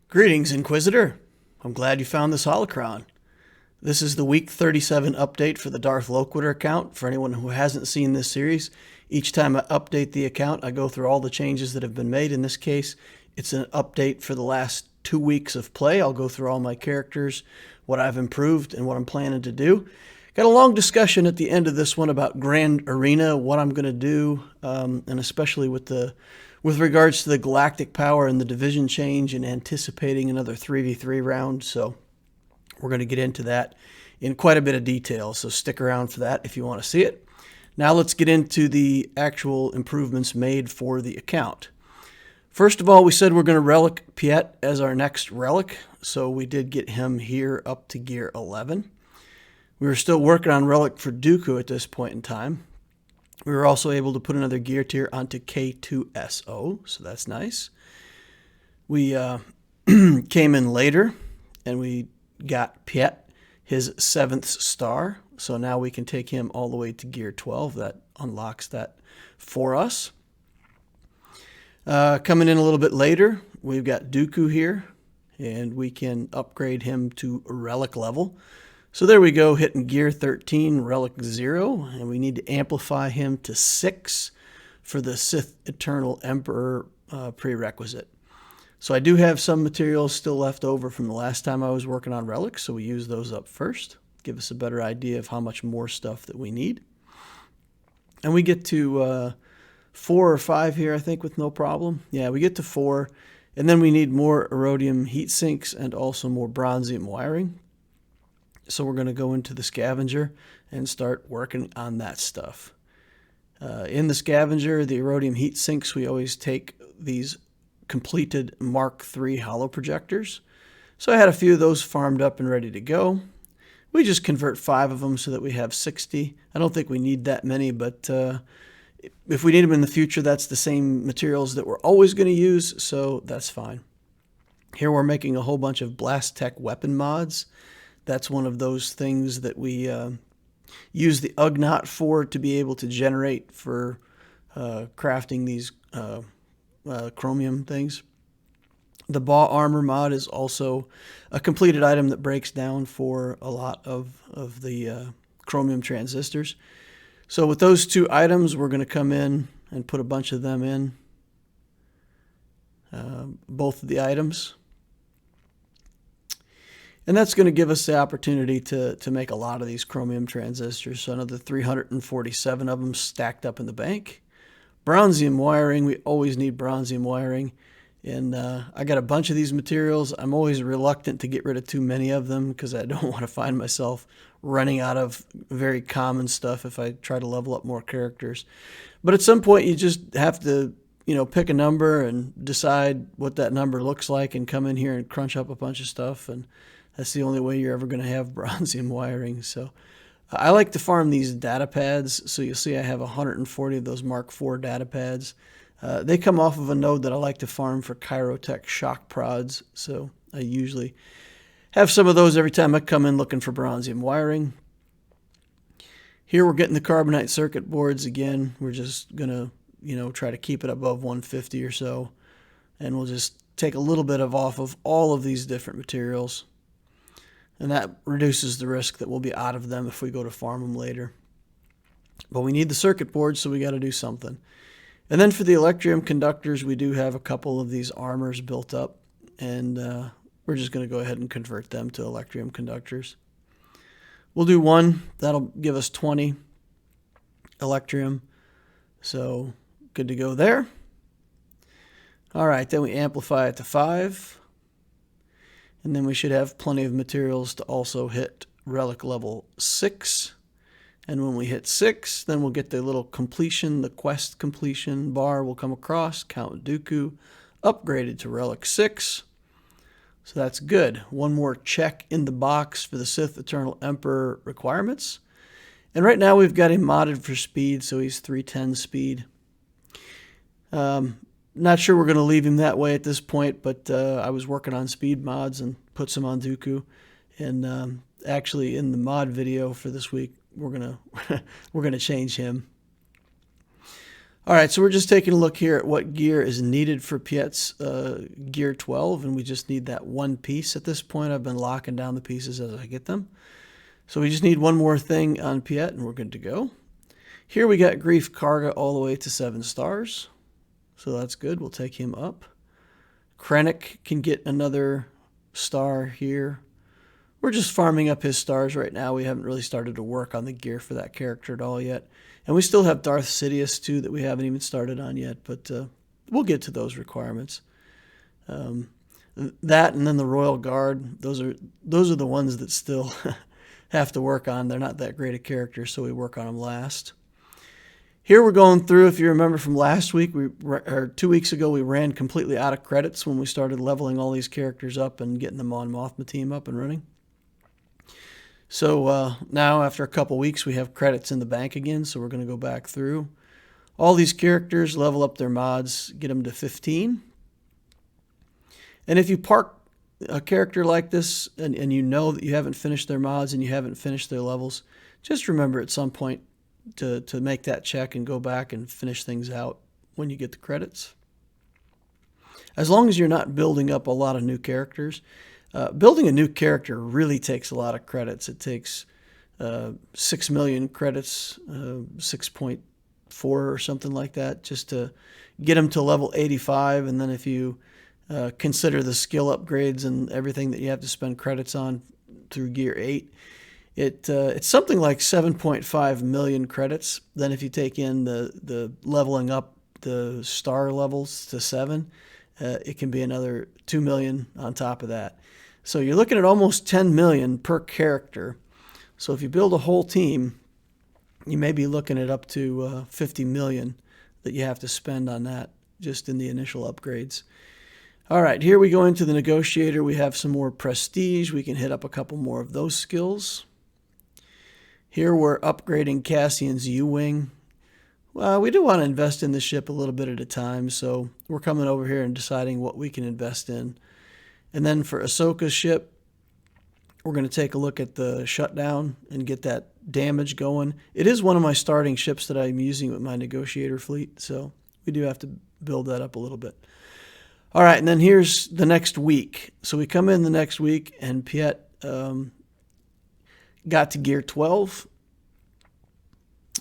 Greetings, Inquisitor. I'm glad you found this holocron. This is the week 37 update for the Darth Loquitur account. For anyone who hasn't seen this series, each time I update the account, I go through all the changes that have been made. In this case, it's an update for the last 2 weeks of play. I'll go through all my characters, what I've improved, and what I'm planning to do. Got a long discussion at the end of this one about Grand Arena, what I'm going to do, and especially with regards to the galactic power and the division change and anticipating another 3v3 round. So we're going to get into that in quite a bit of detail. So stick around for that if you want to see it. Now let's get into the actual improvements made for the account. First of all, we said we're going to relic Piett as our next relic. So we did get him here up to gear 11. We were still working on relic for Dooku at this point in time. We were also able to put another gear tier onto K2SO, so that's nice. We came in later, and we got Piett his 7th star, so now we can take him all the way to gear 12. That unlocks that for us. Coming in a little bit later, we've got Dooku here, and we can upgrade him to relic level. So there we go, hitting gear 13, relic 0, and we need to amplify him to 6 for the Sith Eternal Emperor prerequisite. So I do have some materials still left over from the last time I was working on relics, so we use those up first, give us a better idea of how much more stuff that we need. And we get to 4 or 5 here, I think, with no problem. Yeah, we get to 4, and then we need more Erodium heat sinks and also more Bronzium wiring. So we're going to go into the scavenger and start working on that stuff. In the scavenger, the Erodium heat sinks, we always take these completed Mark III holo projectors. So I had a few of those farmed up and ready to go. We just convert 5 of them so that we have 60. I don't think we need that many, but if we need them in the future, that's the same materials that we're always going to use, so that's fine. Here we're making a whole bunch of Blast Tech weapon mods. That's one of those things that we use the Ugnaught for to be able to generate for crafting these chromium things. The Baw Armor mod is also a completed item that breaks down for a lot of the chromium transistors. So with those 2 items, we're going to come in and put a bunch of them in, both of the items. And that's going to give us the opportunity to make a lot of these chromium transistors. So another 347 of them stacked up in the bank. Bronzium wiring, we always need bronzium wiring. And I got a bunch of these materials. I'm always reluctant to get rid of too many of them because I don't want to find myself running out of very common stuff if I try to level up more characters. But at some point you just have to, pick a number and decide what that number looks like and come in here and crunch up a bunch of stuff. And that's the only way you're ever going to have bronzium wiring. So I like to farm these data pads. So you'll see I have 140 of those Mark IV data pads. They come off of a node that I like to farm for Chirotech shock prods. So I usually have some of those every time I come in looking for bronzium wiring. Here we're getting the carbonite circuit boards again. We're just going to, try to keep it above 150 or so. And we'll just take a little bit off of all of these different materials. And that reduces the risk that we'll be out of them if we go to farm them later. But we need the circuit boards, so we got to do something. And then for the Electrium conductors, we do have a couple of these armors built up. And we're just going to go ahead and convert them to Electrium conductors. We'll do 1. That'll give us 20 Electrium. So good to go there. All right, then we amplify it to 5. And then we should have plenty of materials to also hit relic level 6. And when we hit 6, then we'll get the little completion, the quest completion bar will come across. Count Dooku, upgraded to relic 6. So that's good. One more check in the box for the Sith Eternal Emperor requirements. And right now we've got him modded for speed, so he's 310 speed. Not sure we're going to leave him that way at this point, but I was working on speed mods and put some on Dooku. And actually, in the mod video for this week, we're gonna change him. All right, so we're just taking a look here at what gear is needed for Piett's gear 12, and we just need that one piece at this point. I've been locking down the pieces as I get them. So we just need one more thing on Piett, and we're good to go. Here we got Grief Karga all the way to 7 stars, so that's good. We'll take him up. Krennic can get another star here. We're just farming up his stars right now. We haven't really started to work on the gear for that character at all yet. And we still have Darth Sidious, too, that we haven't even started on yet, but we'll get to those requirements. That and then the Royal Guard, those are the ones that still have to work on. They're not that great a character, so we work on them last. Here we're going through, if you remember from last week, or 2 weeks ago, we ran completely out of credits when we started leveling all these characters up and getting the Mon Mothma team up and running. So now, after a couple weeks, we have credits in the bank again, so we're going to go back through all these characters, level up their mods, get them to 15. And if you park a character like this and you know that you haven't finished their mods and you haven't finished their levels, just remember at some point to make that check and go back and finish things out when you get the credits. As long as you're not building up a lot of new characters. Building a new character really takes a lot of credits. It takes 6 million credits, 6.4 or something like that, just to get them to level 85. And then if you consider the skill upgrades and everything that you have to spend credits on through Gear 8, it's something like 7.5 million credits. Then if you take in the leveling up the star levels to 7, it can be another 2 million on top of that. So you're looking at almost 10 million per character. So if you build a whole team, you may be looking at up to 50 million that you have to spend on that just in the initial upgrades. All right, here we go into the negotiator. We have some more prestige. We can hit up a couple more of those skills. Here we're upgrading Cassian's U-Wing. Well, we do want to invest in the ship a little bit at a time, so we're coming over here and deciding what we can invest in. And then for Ahsoka's ship, we're going to take a look at the shutdown and get that damage going. It is one of my starting ships that I'm using with my negotiator fleet, so we do have to build that up a little bit. All right, and then here's the next week. So we come in the next week, and Piett got to Gear 12,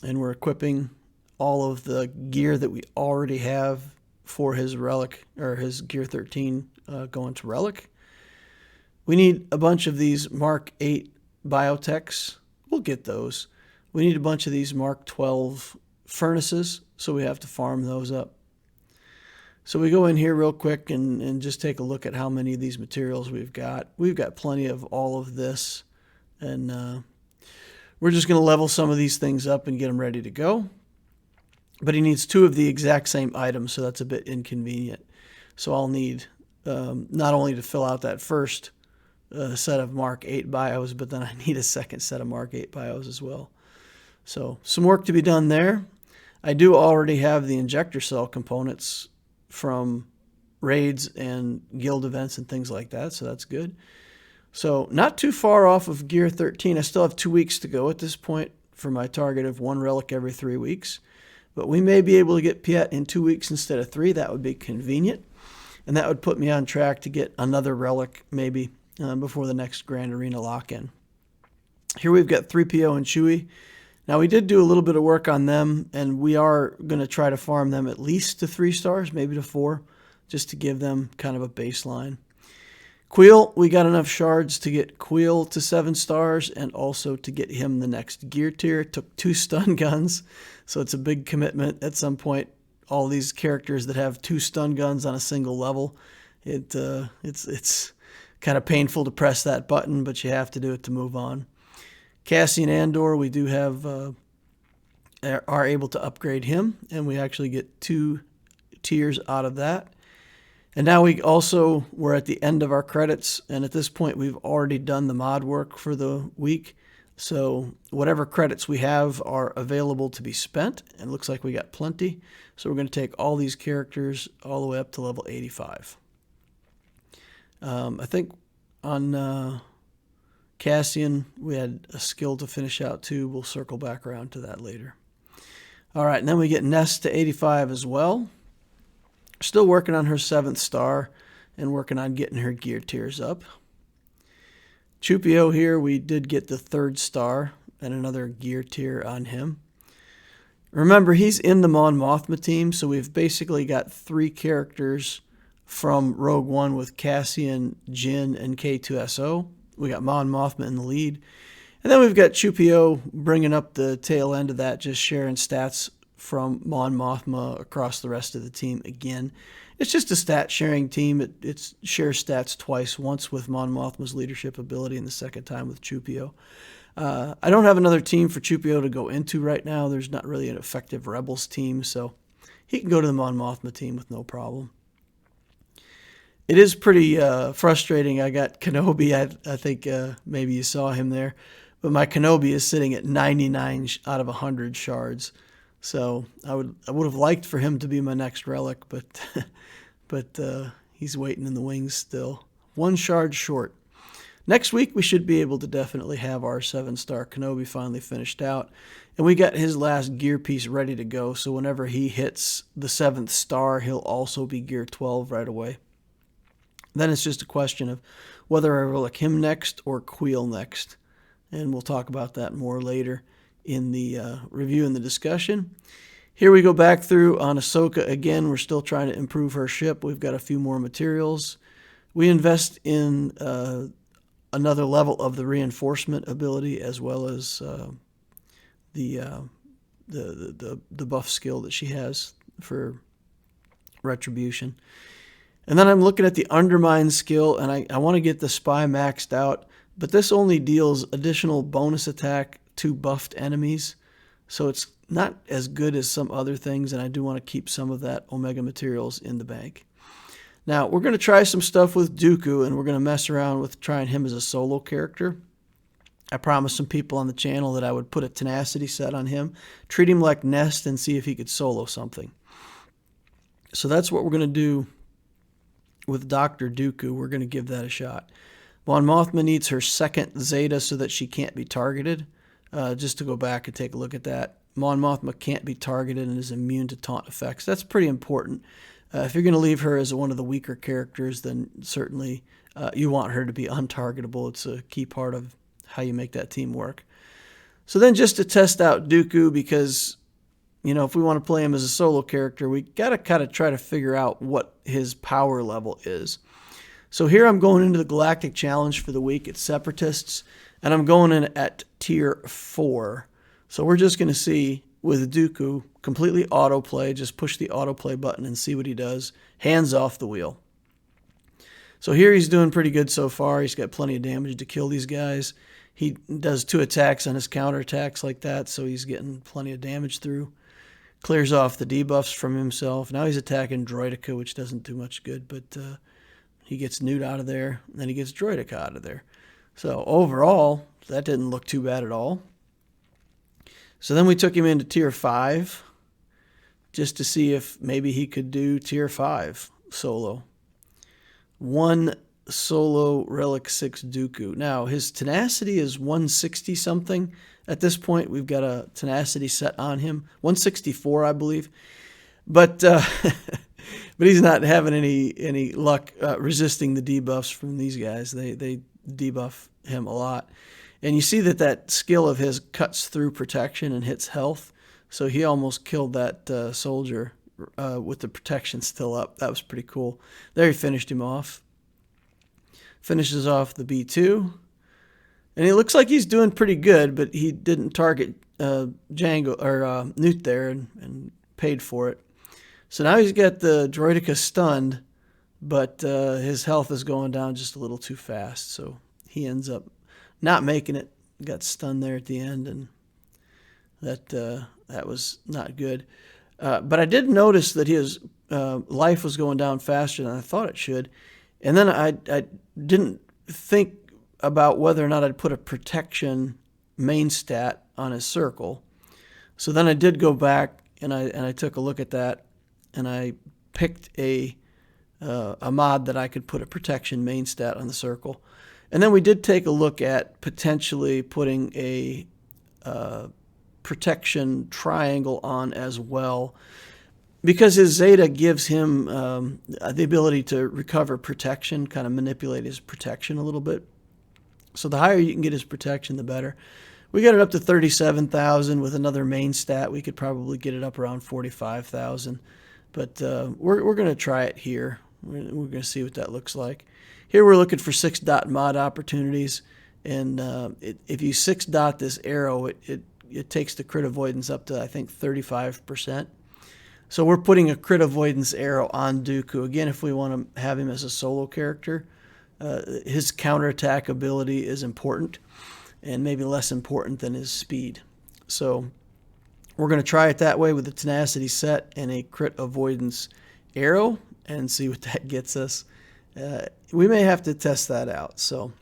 and we're equipping all of the gear that we already have for his relic, or his Gear 13 going to Relic. We need a bunch of these Mark 8 biotechs. We'll get those. We need a bunch of these Mark 12 furnaces, so we have to farm those up. So we go in here real quick and just take a look at how many of these materials we've got. We've got plenty of all of this, and we're just going to level some of these things up and get them ready to go. But he needs 2 of the exact same items, so that's a bit inconvenient. So I'll need not only to fill out that first set of Mark 8 bios, but then I need a second set of Mark 8 bios as well. So some work to be done there. I do already have the injector cell components from raids and guild events and things like that, so that's good. So not too far off of Gear 13. I still have 2 weeks to go at this point for my target of 1 relic every 3 weeks. But we may be able to get Piett in 2 weeks instead of 3. That would be convenient. And that would put me on track to get another relic maybe before the next Grand Arena lock-in. Here we've got 3PO and Chewie. Now we did do a little bit of work on them, and we are going to try to farm them at least to 3 stars, maybe to 4, just to give them kind of a baseline. Queel, we got enough shards to get Queel to 7 stars and also to get him the next gear tier. It took 2 stun guns, so it's a big commitment at some point. All these characters that have 2 stun guns on a single level, it's kind of painful to press that button, but you have to do it to move on. Cassian Andor, we do have are able to upgrade him, and we actually get 2 tiers out of that. And now we're at the end of our credits, and at this point we've already done the mod work for the week. So whatever credits we have are available to be spent, and it looks like we got plenty. So we're going to take all these characters all the way up to level 85. I think on Cassian we had a skill to finish out too. We'll circle back around to that later. All right, and then we get Nest to 85 as well. Still working on her 7th star and working on getting her gear tiers up. Chupio here, we did get the 3rd star and another gear tier on him. Remember, he's in the Mon Mothma team, so we've basically got 3 characters from Rogue One with Cassian, Jin, and K2SO. We got Mon Mothma in the lead. And then we've got Chupio bringing up the tail end of that, just sharing stats from Mon Mothma across the rest of the team again. It's just a stat sharing team. It shares stats twice, once with Mon Mothma's leadership ability and the second time with Chupio. I don't have another team for Chupio to go into right now. There's not really an effective Rebels team, so he can go to the Mon Mothma team with no problem. It is pretty frustrating. I got Kenobi. I think maybe you saw him there. But my Kenobi is sitting at 99 out of 100 shards. So I would have liked for him to be my next relic, but he's waiting in the wings still. 1 shard short. Next week, we should be able to definitely have our 7-star Kenobi finally finished out. And we got his last gear piece ready to go, so whenever he hits the 7th star, he'll also be gear 12 right away. Then it's just a question of whether I relic him next or Queel next. And we'll talk about that more later in the review and the discussion. Here we go back through on Ahsoka again. We're still trying to improve her ship. We've got a few more materials. We invest in another level of the reinforcement ability, as well as the buff skill that she has for retribution. And then I'm looking at the undermine skill, and I want to get the spy maxed out, but this only deals additional bonus attack to buffed enemies, so it's not as good as some other things, and I do want to keep some of that Omega materials in the bank. Now, we're going to try some stuff with Dooku, and we're going to mess around with trying him as a solo character. I promised some people on the channel that I would put a tenacity set on him, treat him like Nest, and see if he could solo something. So that's what we're going to do with Dr. Dooku. We're going to give that a shot. Mon Mothma needs her 2nd Zeta so that she can't be targeted. Just to go back and take a look at that. Mon Mothma can't be targeted and is immune to taunt effects. That's pretty important. If you're going to leave her as one of the weaker characters, then certainly you want her to be untargetable. It's a key part of how you make that team work. So then just to test out Dooku, because if we want to play him as a solo character, we got to kind of try to figure out what his power level is. So here I'm going into the Galactic Challenge for the week. It's Separatists, and I'm going in at tier 4. So we're just going to see with Dooku, completely autoplay, just push the autoplay button and see what he does. Hands off the wheel. So here he's doing pretty good so far. He's got plenty of damage to kill these guys. He does 2 attacks on his counterattacks like that, so he's getting plenty of damage through. Clears off the debuffs from himself. Now he's attacking Droideka, which doesn't do much good, but he gets Newt out of there, and then he gets Droideka out of there. So overall, that didn't look too bad at all. So then we took him into tier 5 just to see if maybe he could do tier 5 solo. 1 solo Relic 6 Dooku. Now, his tenacity is 160 something. At this point, we've got a tenacity set on him. 164, I believe. But but he's not having any luck resisting the debuffs from these guys. They debuff him a lot. And you see that skill of his cuts through protection and hits health. So he almost killed that soldier with the protection still up. That was pretty cool. There he finished him off. Finishes off the B2. And it looks like he's doing pretty good, but he didn't target Jango or Newt there and paid for it. So now he's got the Droideka stunned, but his health is going down just a little too fast. So he ends up not making it. Got stunned there at the end, and that was not good. But I did notice that his life was going down faster than I thought it should. And then I didn't think about whether or not I'd put a protection main stat on his circle. So then I did go back and I took a look at that, and I picked a mod that I could put a protection main stat on the circle. And then we did take a look at potentially putting a protection triangle on as well, because his Zeta gives him the ability to recover protection, kind of manipulate his protection a little bit. So the higher you can get his protection, the better. We got it up to 37,000 with another main stat. We could probably get it up around 45,000. But we're going to try it here. We're going to see what that looks like. Here we're looking for 6-dot mod opportunities. And if you 6-dot this arrow, it takes the crit avoidance up to, I think, 35%. So we're putting a crit avoidance arrow on Dooku. Again, if we want to have him as a solo character, his counterattack ability is important and maybe less important than his speed. So we're going to try it that way with a tenacity set and a crit avoidance arrow and see what that gets us. We may have to test that out. So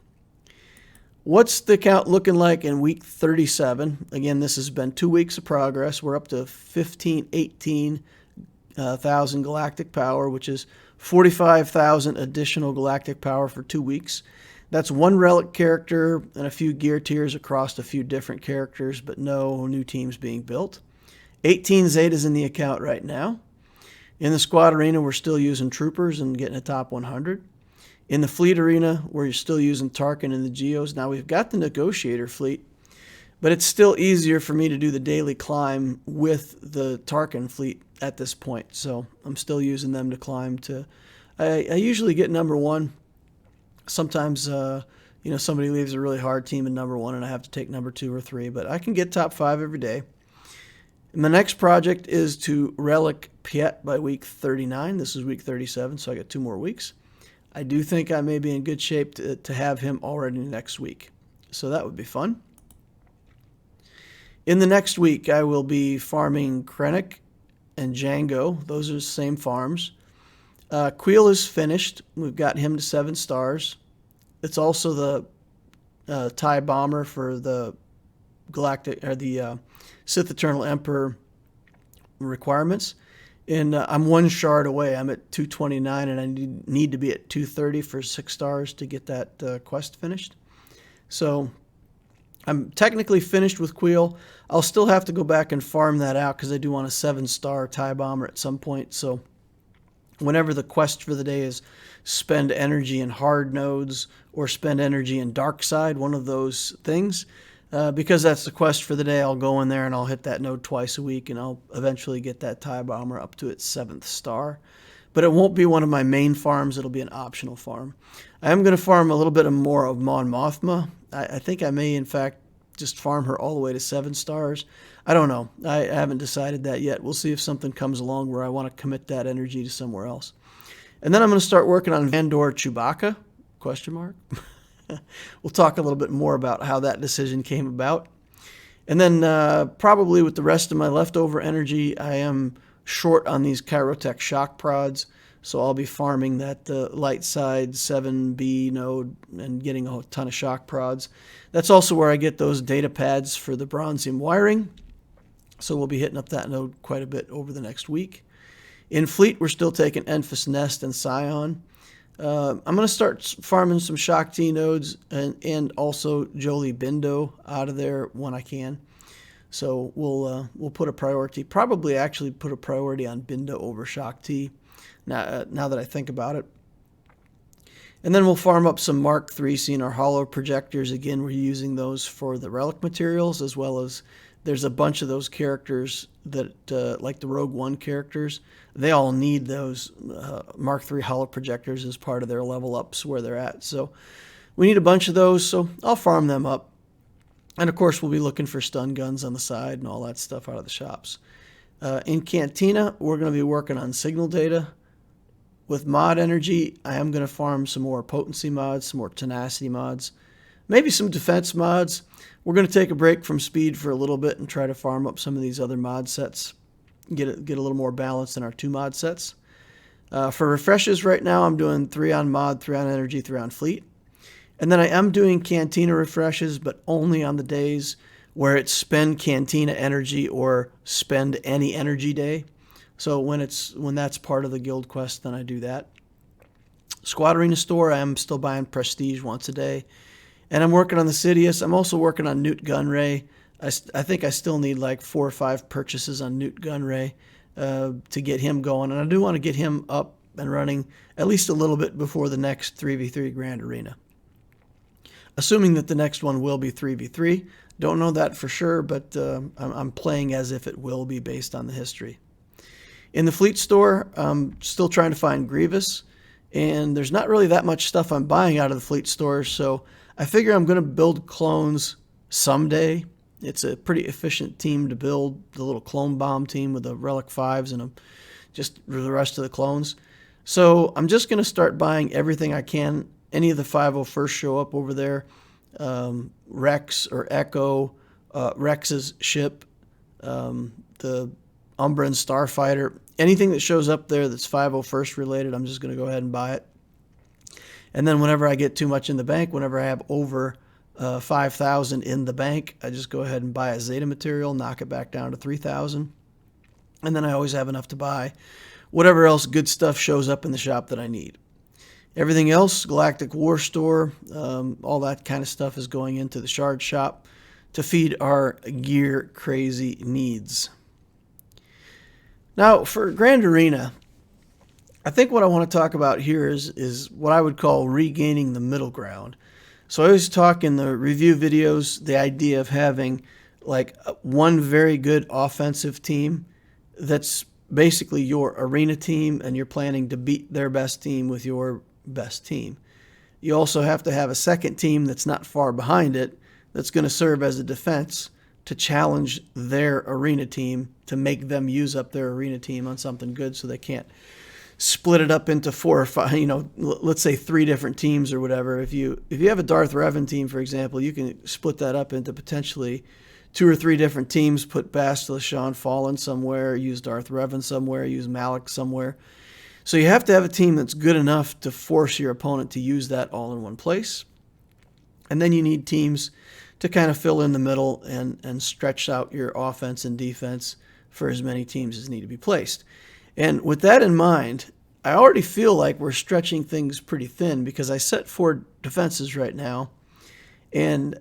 what's the count looking like in week 37? Again, this has been 2 weeks of progress. We're up to 18,000 galactic power, which is 45,000 additional galactic power for 2 weeks. That's one relic character and a few gear tiers across a few different characters, but no new teams being built. 18 Zetas in the account right now. In the squad arena, we're still using troopers and getting a top 100. In the fleet arena, we're still using Tarkin and the Geos. Now we've got the negotiator fleet, but it's still easier for me to do the daily climb with the Tarkin fleet at this point. So I'm still using them to climb to... I usually get number 1. Sometimes, somebody leaves a really hard team in number 1 and I have to take number 2 or 3, but I can get top 5 every day. And my next project is to relic Piett by week 39. This is week 37, so I got 2 more weeks. I do think I may be in good shape to have him already next week. So that would be fun. In the next week, I will be farming Krennic and Django. Those are the same farms. Queel is finished. We've got him to 7 stars. It's also the TIE bomber for the Galactic or the Sith Eternal Emperor requirements. And I'm 1 shard away. I'm at 229, and I need to be at 230 for 6 stars to get that quest finished. So I'm technically finished with Queel. I'll still have to go back and farm that out because I do want a 7-star TIE bomber at some point. So whenever the quest for the day is spend energy in hard nodes or spend energy in dark side, one of those things, because that's the quest for the day, I'll go in there and I'll hit that node twice a week, and I'll eventually get that TIE bomber up to its 7th star. But it won't be one of my main farms. It'll be an optional farm. I am going to farm a little bit more of Mon Mothma. I think I may, in fact, just farm her all the way to 7 stars. I don't know. I haven't decided that yet. We'll see if something comes along where I want to commit that energy to somewhere else. And then I'm going to start working on Vandor Chewbacca, ? We'll talk a little bit more about how that decision came about. And then probably with the rest of my leftover energy, I am short on these Chirotech shock prods. So I'll be farming that light side 7B node and getting a ton of shock prods. That's also where I get those data pads for the bronzium wiring. So we'll be hitting up that node quite a bit over the next week. In fleet, we're still taking Enfys Nest and Scion. I'm going to start farming some Shock T nodes and also Jolie Bindo out of there when I can. So we'll put a priority, probably actually put a priority on Bindo over Shock T now that I think about it. And then we'll farm up some Mark III, seeing our hollow projectors. Again, we're using those for the relic materials, as well as there's a bunch of those characters that, like the Rogue One characters, they all need those Mark III hollow projectors as part of their level ups where they're at. So we need a bunch of those, so I'll farm them up. And of course, we'll be looking for stun guns on the side and all that stuff out of the shops. In Cantina, we're going to be working on signal data. With mod energy, I am going to farm some more potency mods, some more tenacity mods, maybe some defense mods. We're going to take a break from speed for a little bit and try to farm up some of these other mod sets, get a little more balance in our 2 mod sets. For refreshes right now, I'm doing 3 on mod, 3 on energy, 3 on fleet. And then I am doing Cantina refreshes, but only on the days where it's spend Cantina energy or spend any energy day. So when that's part of the guild quest, then I do that. Squad Arena Store, I am still buying Prestige once a day. And I'm working on the Sidious. I'm also working on Newt Gunray. I think I still need like 4 or 5 purchases on Newt Gunray to get him going. And I do want to get him up and running at least a little bit before the next 3v3 Grand Arena. Assuming that the next one will be 3v3. Don't know that for sure, but I'm playing as if it will be based on the history. In the fleet store, I'm still trying to find Grievous, and there's not really that much stuff I'm buying out of the fleet store, so I figure I'm going to build clones someday. It's a pretty efficient team to build, the little clone bomb team with the Relic 5s and just the rest of the clones. So I'm just going to start buying everything I can. Any of the 501st show up over there, Rex or Echo, Rex's ship, the Umbran Starfighter, anything that shows up there that's 501st related, I'm just going to go ahead and buy it. And then whenever I get too much in the bank, whenever I have over 5,000 in the bank, I just go ahead and buy a Zeta material, knock it back down to 3,000. And then I always have enough to buy whatever else good stuff shows up in the shop that I need. Everything else, Galactic War Store, all that kind of stuff is going into the Shard Shop to feed our gear crazy needs. Now, for Grand Arena, I think what I want to talk about here is what I would call regaining the middle ground. So I always talk in the review videos the idea of having like one very good offensive team that's basically your arena team, and you're planning to beat their best team with your best team. You also have to have a second team that's not far behind it that's going to serve as a defense to challenge their arena team to make them use up their arena team on something good, so they can't split it up into 4 or 5, let's say 3 different teams or whatever. If you have a Darth Revan team, for example, you can split that up into potentially 2 or 3 different teams, put Bastila Shan Fallen somewhere, use Darth Revan somewhere, use Malak somewhere. So you have to have a team that's good enough to force your opponent to use that all in one place. And then you need teams to kind of fill in the middle and stretch out your offense and defense for as many teams as need to be placed. And with that in mind, I already feel like we're stretching things pretty thin because I set 4 defenses right now, and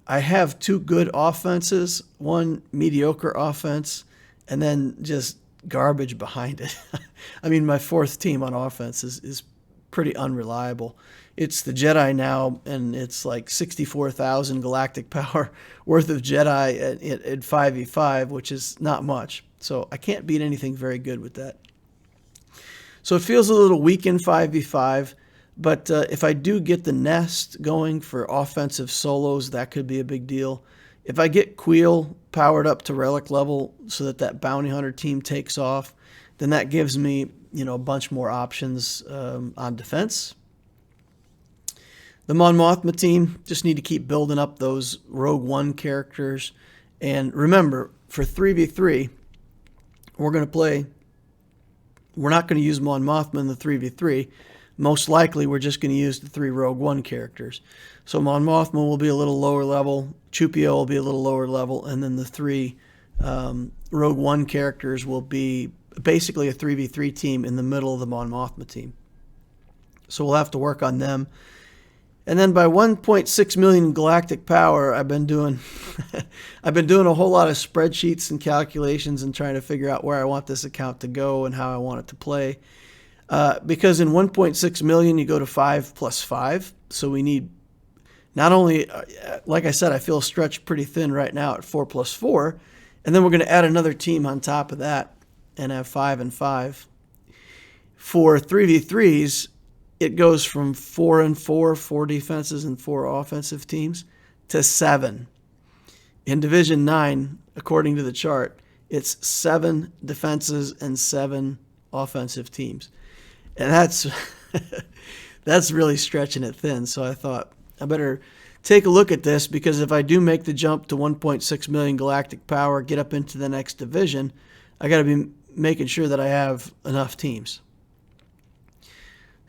I have 2 good offenses, 1 mediocre offense, and then just garbage behind it. I mean, my 4th team on offense is pretty unreliable. It's the Jedi now, and it's like 64,000 galactic power worth of Jedi at 5v5, which is not much. So I can't beat anything very good with that. So it feels a little weak in 5v5, but if I do get the nest going for offensive solos, that could be a big deal. If I get Queel powered up to relic level so that bounty hunter team takes off, then that gives me, a bunch more options on defense. The Mon Mothma team, just need to keep building up those Rogue One characters. And remember, for 3v3, we're not going to use Mon Mothma in the 3v3. Most likely, we're just going to use the 3 Rogue One characters. So Mon Mothma will be a little lower level, Chupio will be a little lower level, and then the 3 Rogue One characters will be basically a 3v3 team in the middle of the Mon Mothma team. So we'll have to work on them. And then by 1.6 million galactic power, I've been doing a whole lot of spreadsheets and calculations and trying to figure out where I want this account to go and how I want it to play. Because in 1.6 million, you go to 5 plus 5. So we need not only, like I said, I feel stretched pretty thin right now at 4 plus 4. And then we're going to add another team on top of that and have 5 and 5. For 3v3s, it goes from 4 and 4, 4 defenses and 4 offensive teams, to 7. In Division 9, according to the chart, it's 7 defenses and 7 offensive teams. And that's really stretching it thin. So I thought I better take a look at this, because if I do make the jump to 1.6 million galactic power, get up into the next division, I got to be making sure that I have enough teams.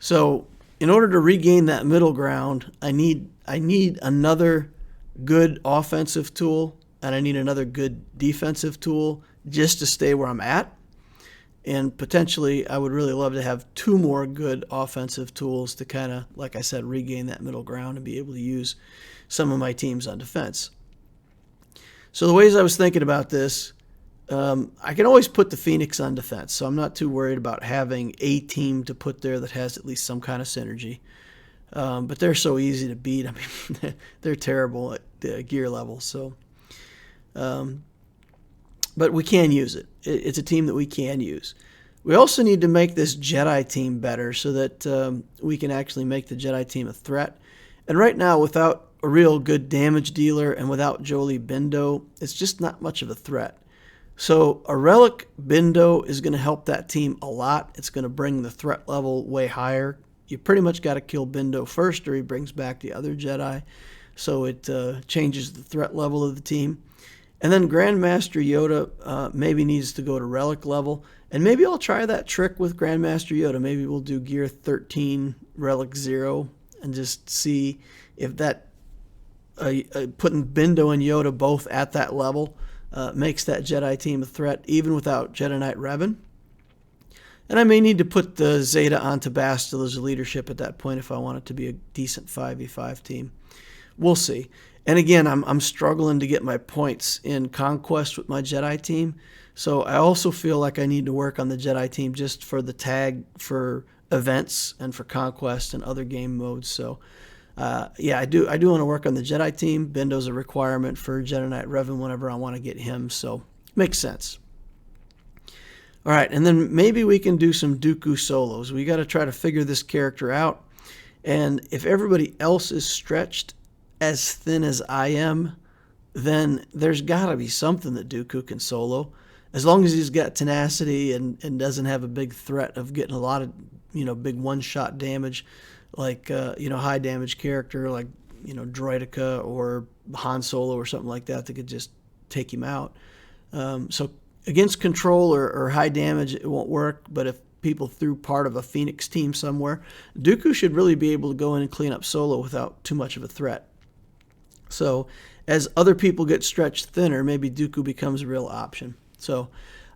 So in order to regain that middle ground, I need another good offensive tool, and I need another good defensive tool just to stay where I'm at. And potentially, I would really love to have 2 more good offensive tools to kind of, like I said, regain that middle ground and be able to use some of my teams on defense. So the ways I was thinking about this, I can always put the Phoenix on defense, so I'm not too worried about having a team to put there that has at least some kind of synergy. But they're so easy to beat. I mean, they're terrible at gear level. So, but we can use it. It's a team that we can use. We also need to make this Jedi team better so that we can actually make the Jedi team a threat. And right now, without a real good damage dealer and without Jolie Bindo, it's just not much of a threat. So a Relic Bindo is going to help that team a lot. It's going to bring the threat level way higher. You pretty much got to kill Bindo first or he brings back the other Jedi. So it changes the threat level of the team. And then Grandmaster Yoda maybe needs to go to Relic level. And maybe I'll try that trick with Grandmaster Yoda. Maybe we'll do Gear 13, Relic 0, and just see if that putting Bindo and Yoda both at that level makes that Jedi team a threat, even without Jedi Knight Revan. And I may need to put the Zeta onto Bastille as a leadership at that point if I want it to be a decent 5v5 team. We'll see. And again, I'm struggling to get my points in Conquest with my Jedi team. So I also feel like I need to work on the Jedi team just for the tag for events and for Conquest and other game modes. So yeah, I do want to work on the Jedi team. Bindo's a requirement for Jedi Knight Revan whenever I want to get him. So makes sense. All right, and then maybe we can do some Dooku solos. We got to try to figure this character out. And if everybody else is stretched as thin as I am, then there's got to be something that Dooku can solo. As long as he's got tenacity and doesn't have a big threat of getting a lot of, big one-shot damage, like, high damage character like, Droideka or Han Solo or something like that could just take him out. So against control or high damage, it won't work. But if people threw part of a Phoenix team somewhere, Dooku should really be able to go in and clean up solo without too much of a threat. So as other people get stretched thinner, maybe Dooku becomes a real option. So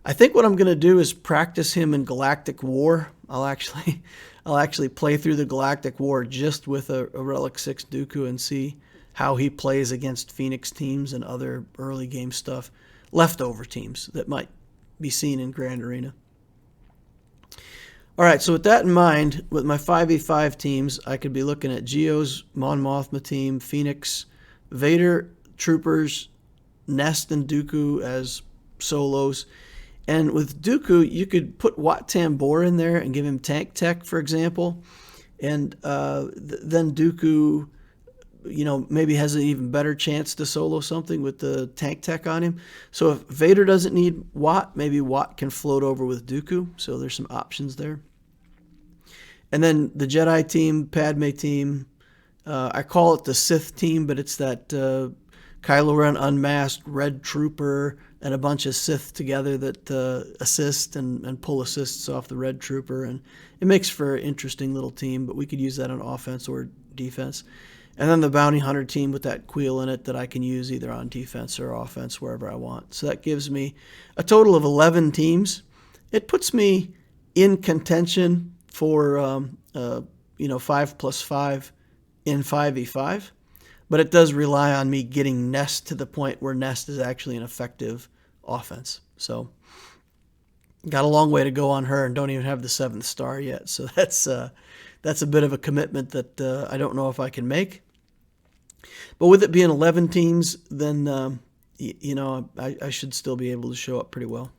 I think what I'm going to do is practice him in Galactic War. I'll actually play through the Galactic War just with a Relic 6 Dooku and see how he plays against Phoenix teams and other early game stuff, leftover teams that might be seen in Grand Arena. All right, so with that in mind, with my 5v5 teams, I could be looking at Geo's Mon Mothma team, Phoenix, Vader, Troopers, Nest, and Dooku as solos. And with Dooku, you could put Wat Tambor in there and give him tank tech, for example. And then Dooku, maybe has an even better chance to solo something with the tank tech on him. So if Vader doesn't need Wat, maybe Wat can float over with Dooku. So there's some options there. And then the Jedi team, Padme team, I call it the Sith team, but it's that Kylo Ren unmasked, Red Trooper, and a bunch of Sith together that assist and pull assists off the Red Trooper. And it makes for an interesting little team, but we could use that on offense or defense. And then the Bounty Hunter team with that Queel in it that I can use either on defense or offense wherever I want. So that gives me a total of 11 teams. It puts me in contention for 5+5 in 5v5. But it does rely on me getting Nest to the point where Nest is actually an effective offense. So got a long way to go on her and don't even have the 7th star yet. So that's a bit of a commitment that I don't know if I can make. But with it being 11 teams, then, I should still be able to show up pretty well.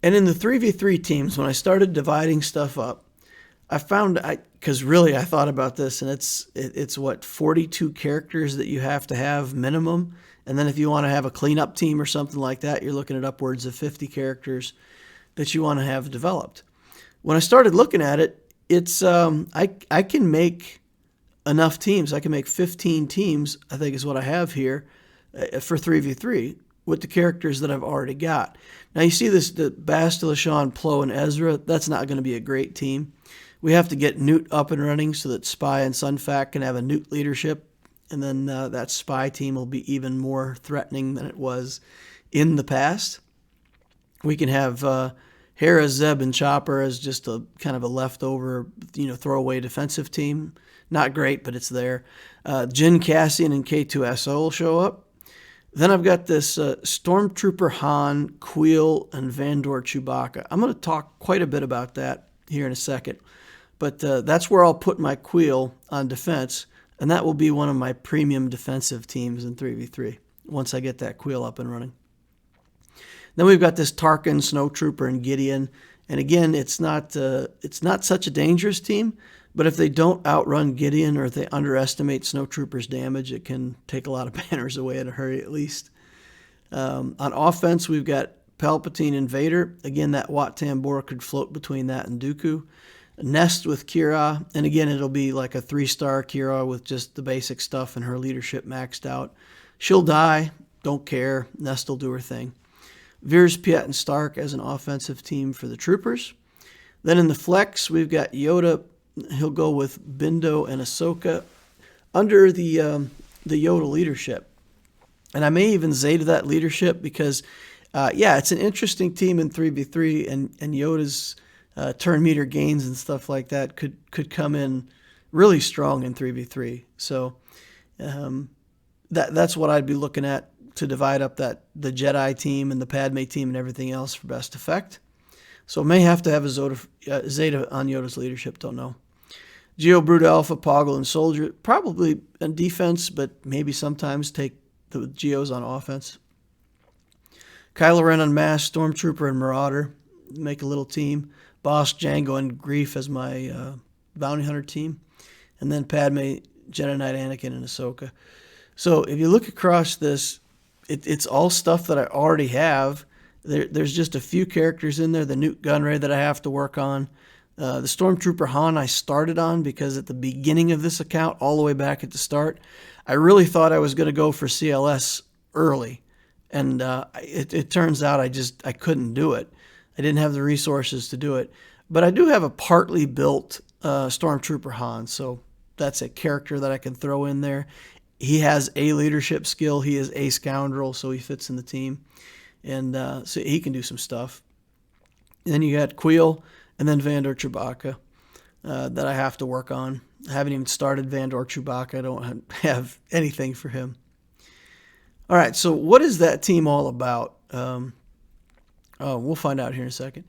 And in the 3v3 teams, when I started dividing stuff up, I found, because really I thought about this, and it's what, 42 characters that you have to have minimum. And then if you want to have a cleanup team or something like that, you're looking at upwards of 50 characters that you want to have developed. When I started looking at it, it's I can make enough teams. I can make 15 teams, I think is what I have here, for 3v3 with the characters that I've already got. Now you see this, the Bastila, Shan, Plo, and Ezra. That's not going to be a great team. We have to get Newt up and running so that Spy and Sunfac can have a Newt leadership, and then that Spy team will be even more threatening than it was in the past. We can have Hera, Zeb, and Chopper as just a kind of a leftover, throwaway defensive team. Not great, but it's there. Jyn, Cassian, and K2SO will show up. Then I've got this Stormtrooper Han, Queel, and Vandor Chewbacca. I'm going to talk quite a bit about that here in a second. But that's where I'll put my Queel on defense, and that will be one of my premium defensive teams in 3v3 once I get that Queel up and running. Then we've got this Tarkin, Snowtrooper, and Gideon. And again, it's not such a dangerous team, but if they don't outrun Gideon or if they underestimate Snowtrooper's damage, it can take a lot of banners away in a hurry at least. On offense, we've got Palpatine and Vader. Again, that Wat Tambor could float between that and Dooku. Nest with Kira, and again, it'll be like a 3-star Kira with just the basic stuff and her leadership maxed out. She'll die, don't care. Nest will do her thing. Veers, Piett, and Stark as an offensive team for the troopers. Then in the flex, we've got Yoda. He'll go with Bindo and Ahsoka under the Yoda leadership. And I may even Zeta that leadership because, it's an interesting team in 3v3, and Yoda's turn meter gains and stuff like that could come in really strong in 3v3. So that's what I'd be looking at to divide up the Jedi team and the Padme team and everything else for best effect. So may have to have a Zeta on Yoda's leadership, don't know. Geo, Brute Alpha, Poggle, and Soldier, probably in defense, but maybe sometimes take the Geos on offense. Kylo Ren on Mass, Stormtrooper, and Marauder, make a little team. Boss, Django, and Grief as my Bounty Hunter team. And then Padme, Jedi Knight, Anakin, and Ahsoka. So if you look across this, it's all stuff that I already have. There's just a few characters in there. The Newt Gunray that I have to work on. The Stormtrooper Han I started on because at the beginning of this account, all the way back at the start, I really thought I was going to go for CLS early. And it turns out I couldn't do it. I didn't have the resources to do it. But I do have a partly built Stormtrooper Han, so that's a character that I can throw in there. He has a leadership skill. He is a scoundrel, so he fits in the team. And so he can do some stuff. And then you got Queel and then Vandor Chewbacca that I have to work on. I haven't even started Vandor Chewbacca. I don't have anything for him. All right, so what is that team all about? We'll find out here in a second.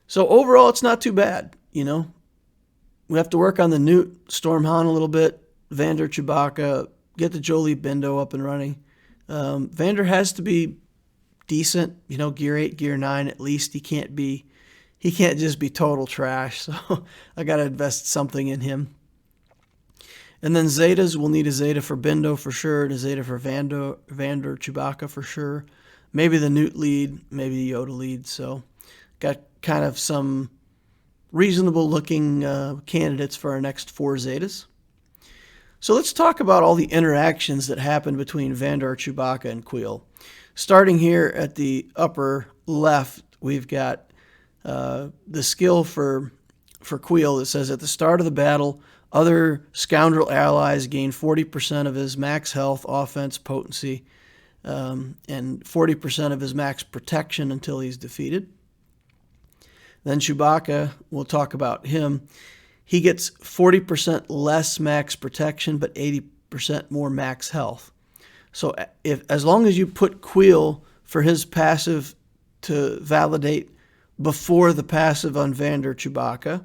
So overall, it's not too bad, you know. We have to work on the Newt Storm Han a little bit, Vandor Chewbacca, get the Jolie Bindo up and running. Vandor has to be decent, you know, gear 8, gear 9 at least. He can't just be total trash, so I got to invest something in him. And then Zetas, we'll need a Zeta for Bindo for sure, and a Zeta for Vandor Chewbacca for sure. Maybe the Newt lead, maybe the Yoda lead. So got kind of some reasonable looking candidates for our next 4 Zetas. So let's talk about all the interactions that happened between Vandor, Chewbacca, and Queel. Starting here at the upper left, we've got the skill for Queel that says at the start of the battle, other scoundrel allies gain 40% of his max health, offense, potency, and 40% of his max protection until he's defeated. Then Chewbacca, we'll talk about him. He gets 40% less max protection, but 80% more max health. So as long as you put Queel for his passive to validate before the passive on Vandor Chewbacca,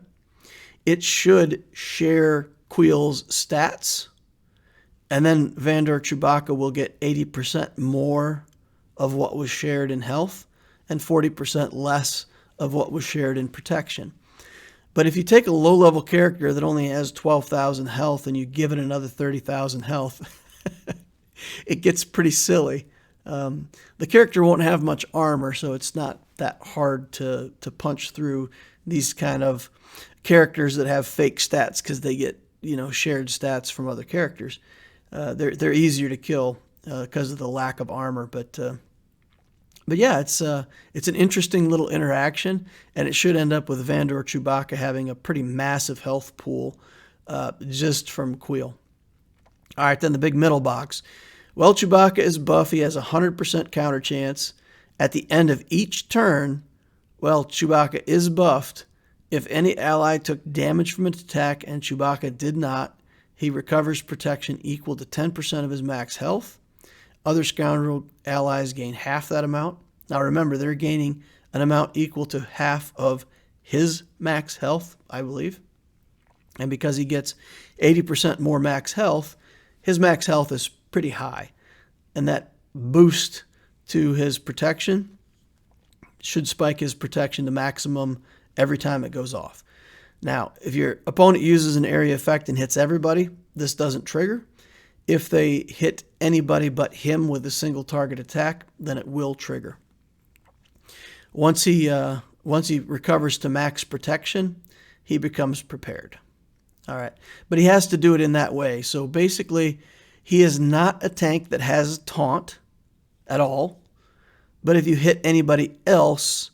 it should share Queel's stats, and then Vandor Chewbacca will get 80% more of what was shared in health and 40% less of what was shared in protection. But if you take a low-level character that only has 12,000 health and you give it another 30,000 health, it gets pretty silly. The character won't have much armor, so it's not that hard to punch through these kind of characters that have fake stats because they get, you know, shared stats from other characters. They're easier to kill because of the lack of armor, but yeah, it's an interesting little interaction, and it should end up with Vandor Chewbacca having a pretty massive health pool just from Queel. All right, then the big middle box. Well, Chewbacca is buff. He has a 100% counter chance. At the end of each turn, well, Chewbacca is buffed. If any ally took damage from an attack and Chewbacca did not, he recovers protection equal to 10% of his max health. Other scoundrel allies gain half that amount. Now remember, they're gaining an amount equal to half of his max health, I believe. And because he gets 80% more max health, his max health is pretty high. And that boost to his protection should spike his protection to maximum every time it goes off. Now, if your opponent uses an area effect and hits everybody, this doesn't trigger. If they hit anybody but him with a single target attack, then it will trigger. Once he recovers to max protection, he becomes prepared. All right, but he has to do it in that way. So basically, he is not a tank that has taunt at all. But if you hit anybody else,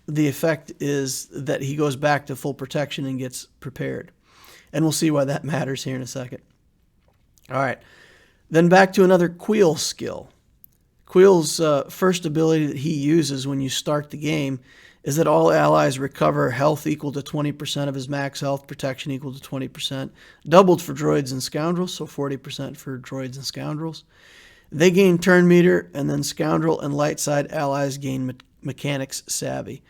the effect is that he goes back to full protection and gets prepared. And we'll see why that matters here in a second. All right. Then back to another Queel skill. Queel's first ability that he uses when you start the game is that all allies recover health equal to 20% of his max health, protection equal to 20%, doubled for droids and scoundrels, so 40% for droids and scoundrels. They gain turn meter, and then scoundrel and light side allies gain mechanics savvy.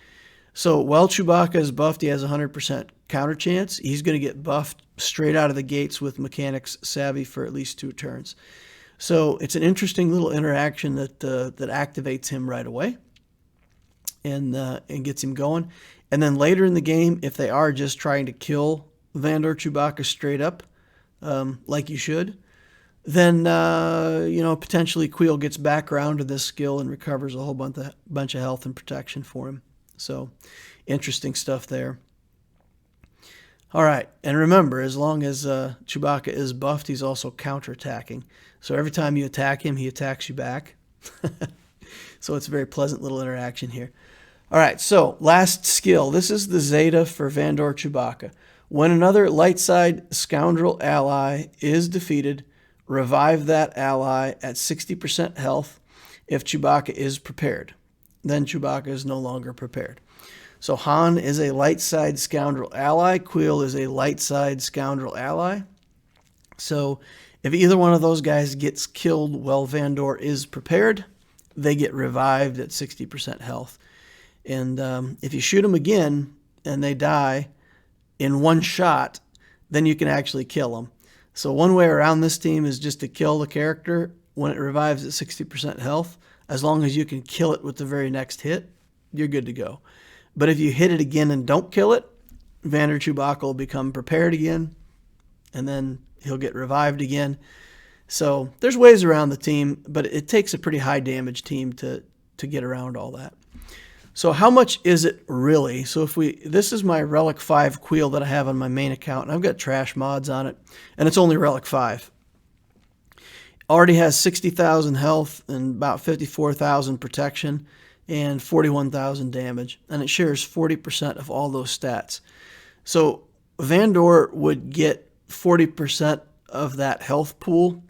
So while Chewbacca is buffed, he has 100% counter chance. He's going to get buffed straight out of the gates with mechanics savvy for at least 2 turns. So it's an interesting little interaction that activates him right away and gets him going. And then later in the game, if they are just trying to kill Vandor Chewbacca straight up, like you should, then potentially Queel gets back around to this skill and recovers a whole bunch of health and protection for him. So interesting stuff there. All right, and remember, as long as Chewbacca is buffed, he's also counterattacking. So every time you attack him, he attacks you back. So it's a very pleasant little interaction here. All right, so last skill. This is the Zeta for Vandor Chewbacca. When another light side scoundrel ally is defeated, revive that ally at 60% health if Chewbacca is prepared. Then Chewbacca is no longer prepared. So Han is a light side scoundrel ally. Queel is a light side scoundrel ally. So if either one of those guys gets killed while Vandor is prepared, they get revived at 60% health. And if you shoot them again and they die in one shot, then you can actually kill them. So one way around this team is just to kill the character when it revives at 60% health. As long as you can kill it with the very next hit, you're good to go. But if you hit it again and don't kill it, Vandor Chewbacca will become prepared again, and then he'll get revived again. So there's ways around the team, but it takes a pretty high damage team to get around all that. So how much is it really? So this is my Relic 5 Queel that I have on my main account, and I've got trash mods on it, and it's only Relic 5. Already has 60,000 health and about 54,000 protection and 41,000 damage, and it shares 40% of all those stats. So Vandor would get 40% of that health pool,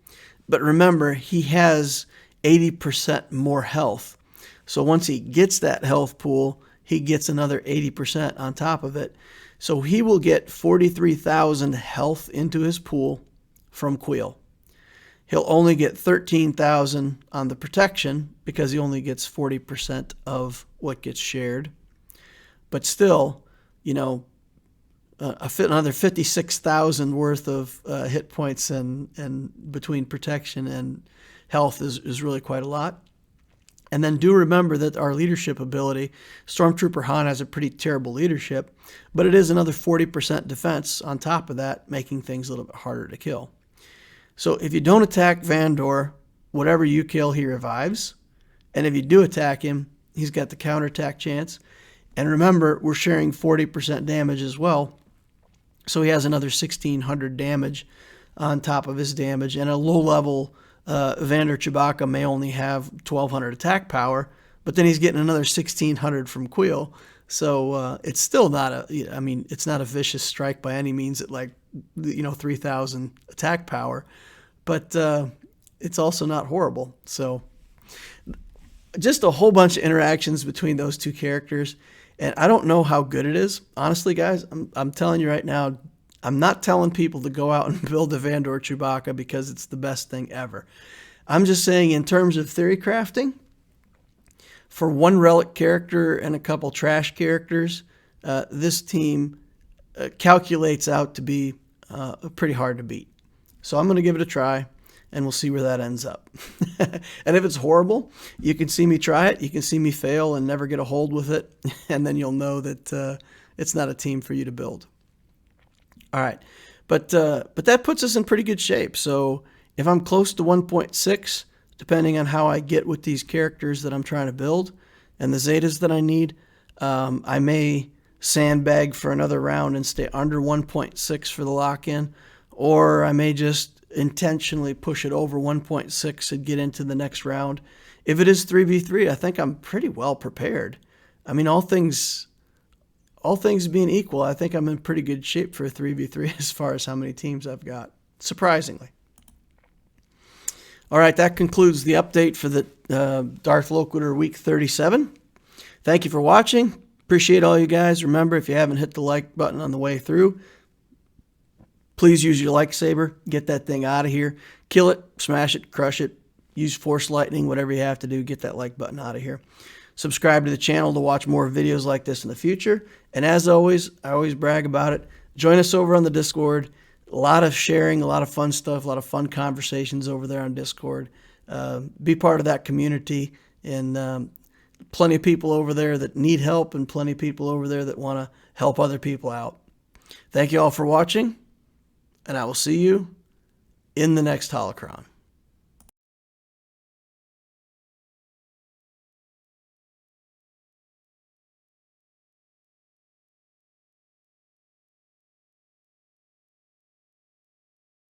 but remember, he has 80% more health. So once he gets that health pool, he gets another 80% on top of it. So he will get 43,000 health into his pool from Queel. He'll only get 13,000 on the protection because he only gets 40% of what gets shared. But still, another 56,000 worth of hit points and between protection and health is really quite a lot. And then do remember that our leadership ability, Stormtrooper Han has a pretty terrible leadership, but it is another 40% defense on top of that, making things a little bit harder to kill. So if you don't attack Vandor, whatever you kill, he revives. And if you do attack him, he's got the counterattack chance. And remember, we're sharing 40% damage as well. So he has another 1,600 damage on top of his damage. And a low-level Vandor Chewbacca may only have 1,200 attack power, but then he's getting another 1,600 from Queel. So it's still not it's not a vicious strike by any means at 3,000 attack power, but it's also not horrible. So just a whole bunch of interactions between those two characters, and I don't know how good it is. Honestly, guys, I'm telling you right now, I'm not telling people to go out and build a Vandor Chewbacca because it's the best thing ever. I'm just saying in terms of theory crafting, for one relic character and a couple trash characters, this team calculates out to be pretty hard to beat. So I'm going to give it a try, and we'll see where that ends up. And if it's horrible, you can see me try it. You can see me fail and never get a hold with it, and then you'll know that it's not a team for you to build. All right, but that puts us in pretty good shape. So if I'm close to 1.6, depending on how I get with these characters that I'm trying to build and the Zetas that I need, I may sandbag for another round and stay under 1.6 for the lock-in, or I may just intentionally push it over 1.6 and get into the next round. If it is 3v3, I think I'm pretty well prepared. I mean, all things being equal, I think I'm in pretty good shape for a 3v3 as far as how many teams I've got, surprisingly. All right, that concludes the update for the Darth Loquitur Week 37. Thank you for watching. Appreciate all you guys. Remember, if you haven't hit the like button on the way through, please use your lightsaber. Get that thing out of here. Kill it, smash it, crush it. Use Force Lightning, whatever you have to do. Get that like button out of here. Subscribe to the channel to watch more videos like this in the future. And as always, I always brag about it. Join us over on the Discord. A lot of sharing, a lot of fun stuff, a lot of fun conversations over there on Discord. Be part of that community, and plenty of people over there that need help and plenty of people over there that want to help other people out. Thank you all for watching, and I will see you in the next holocron.